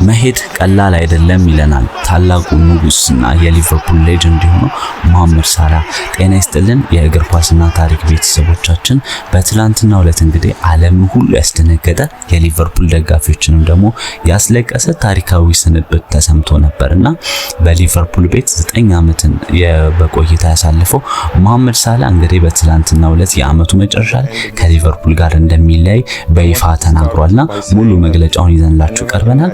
መሄድ ቀላል አይደለም ይለናል ታላቁ ንጉስና የሊቨርፑል ሌጀንድ የሆነው መሐመድ ሳላህ። ጤና ይስጥልን የእግር ኳስና ታሪክ ቤተሰቦቻችን። በትላንትናው ዕለት እንግዲህ ዓለምን ሁሉ ያስደነገጠ የሊቨርፑል ደጋፊዎችንም ደግሞ ያስለቀሰ ታሪካዊ ስንብት ተሰምቶ ነበርና በሊቨርፑል ቤት 9 ዓመትን በቆይታ ያሳለፈው መሐመድ ሳላህ እንግዲህ በትላንትናው ዕለት የዓመቱ መጨረሻ ላይ ከሊቨርፑል ጋር እንደሚለያይ በይፋ ተናግሯልና ሙሉ መግለጫውን ይዘንላችሁ ቀርበናል።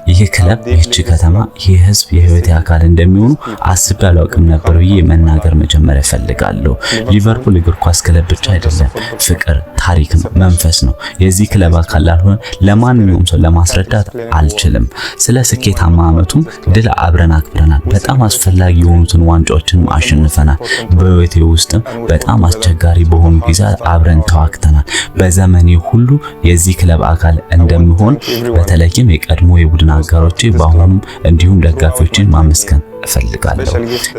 ይህ ክለብ ይህች ከተማ ይህ ህዝብ የህይወት አካል እንደሚሆኑ አስቤ አላውቅም ነበር ብዬ መናገር መጀመሪያ ፈልጋለሁ። ሊቨርፑል እግር ኳስ ክለብ ብቻ አይደለም፣ ፍቅር፣ ታሪክ ነው፣ መንፈስ ነው። የዚህ ክለብ አካል ላልሆነ ለማንኛውም ሰው ለማስረዳት አልችልም። ስለ ስኬታማ ዓመቱም ድል አብረን አክብረናል። በጣም አስፈላጊ የሆኑትን ዋንጫዎችን አሸንፈናል። በህይወቴ ውስጥም በጣም አስቸጋሪ በሆኑ ጊዜያት አብረን ተዋክተናል። በዘመኔ ሁሉ የዚህ ክለብ አካል እንደምሆን በተለይም የቀድሞ የቡድን አጋሮቼ በአሁኑም እንዲሁም ደጋፊዎችን ማመስገን እፈልጋለሁ።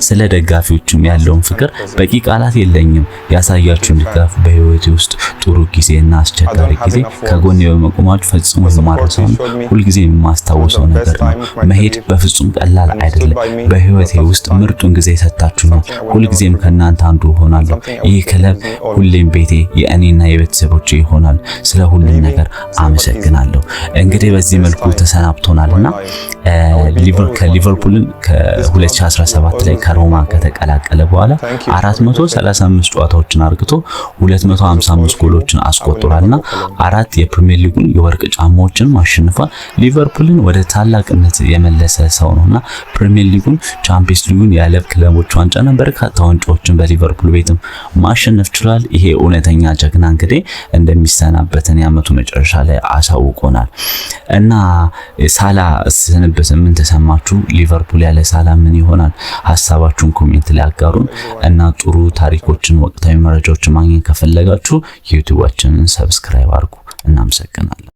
ስለ ደጋፊዎችም ያለውን ፍቅር በቂ ቃላት የለኝም። ያሳያችሁን ድጋፍ በህይወቴ ውስጥ ጥሩ ጊዜና አስቸጋሪ ጊዜ ከጎኔ በመቆማችሁ ፈጽሞ የማረሳው ሁል ጊዜ የማስታውሰው ነገር ነው። መሄድ በፍጹም ቀላል አይደለም። በህይወቴ ውስጥ ምርጡን ጊዜ ሰጣችሁኛል። ሁል ጊዜም ከእናንተ አንዱ ሆናለሁ። ይህ ክለብ ሁሌም ቤቴ፣ የእኔና የቤተሰቦቼ ይሆናል። ስለ ሁሉም ነገር አመሰግናለሁ። እንግዲህ በዚህ መልኩ ተሰናብቶናልና ከሊቨርፑልን 2017 ላይ ከሮማ ከተቀላቀለ በኋላ 435 ጨዋታዎችን አርግቶ 255 ጎሎችን አስቆጥሯልና 4 የፕሪሚየር ሊጉን የወርቅ ጫማዎችን አሸንፏል። ሊቨርፑልን ወደ ታላቅነት የመለሰ ሰው ነውና ፕሪሚየር ሊጉን፣ ቻምፒየንስ ሊጉን፣ የዓለም ክለቦች ዋንጫና በርካታ ዋንጫዎችን በሊቨርፑል ቤትም ማሸነፍ ችሏል። ይሄ እውነተኛ ጀግና እንግዲህ እንደሚሰናበትን የዓመቱ መጨረሻ ላይ አሳውቆናል። እና ሳላህ ስንብት ምን ተሰማችሁ? ሊቨርፑል ያለ ሳላህ ምን ይሆናል? ሐሳባችሁን ኮሜንት ላይ አጋሩን እና ጥሩ ታሪኮችን፣ ወቅታዊ መረጃዎችን ማግኘት ከፈለጋችሁ ዩቲዩባችንን ሰብስክራይብ አድርጉ። እናመሰግናለን።